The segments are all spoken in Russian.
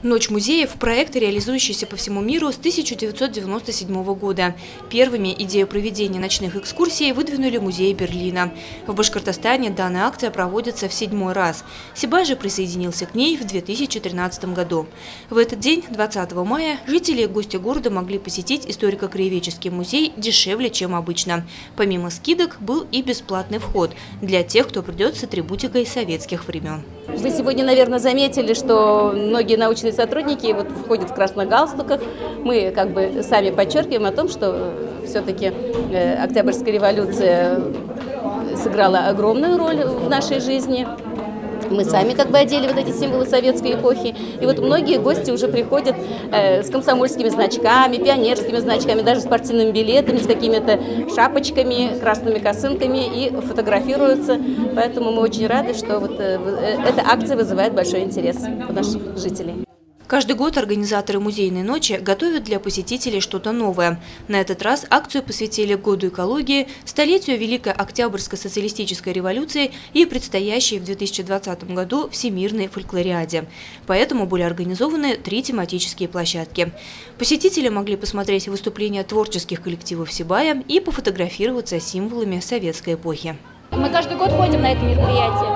Ночь музеев – проект, реализующийся по всему миру с 1997 года. Первыми идею проведения ночных экскурсий выдвинули музеи Берлина. В Башкортостане данная акция проводится в 7-й раз. Сибай же присоединился к ней в 2013 году. В этот день, 20 мая, жители и гости города могли посетить историко-краеведческий музей дешевле, чем обычно. Помимо скидок был и бесплатный вход для тех, кто придет с атрибутикой советских времен. Вы сегодня, наверное, заметили, что многие научные сотрудники входят в красных галстуках. Мы сами подчеркиваем о том, что все-таки Октябрьская революция сыграла огромную роль в нашей жизни. Мы сами одели вот эти символы советской эпохи. И вот многие гости уже приходят с комсомольскими значками, пионерскими значками, даже спортивными билетами, с какими-то шапочками, красными косынками и фотографируются. Поэтому мы очень рады, что эта акция вызывает большой интерес у наших жителей. Каждый год организаторы музейной ночи готовят для посетителей что-то новое. На этот раз акцию посвятили Году экологии, столетию Великой Октябрьской социалистической революции и предстоящей в 2020 году Всемирной фольклориаде. Поэтому были организованы 3 тематические площадки. Посетители могли посмотреть выступления творческих коллективов Сибая и пофотографироваться с символами советской эпохи. Мы каждый год ходим на это мероприятие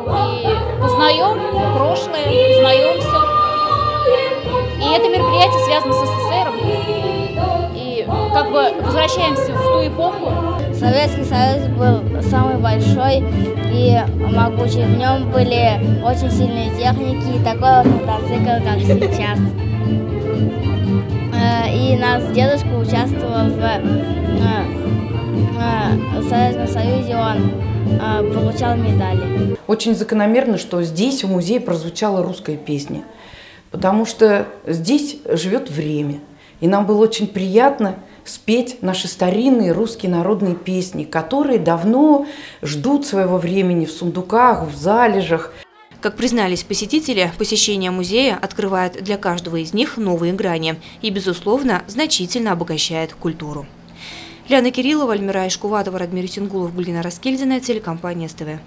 и узнаем прошлое, узнаемся. И это мероприятие связано с СССР, и возвращаемся в ту эпоху. Советский Союз был самый большой и могучий. В нем были очень сильные техники и такой мотоцикл, как сейчас. И наш дедушка участвовал в Советском Союзе, он получал медали. Очень закономерно, что здесь в музее прозвучала русская песня. Потому что здесь живет время. И нам было очень приятно спеть наши старинные русские народные песни, которые давно ждут своего времени в сундуках, в залежах. Как признались посетители, посещение музея открывает для каждого из них новые грани и, безусловно, значительно обогащает культуру. Ляна Кириллова, Альмира Ишкуватова, Радмир Исенгулов, Гульнара Раскельдина, телекомпания СТВ.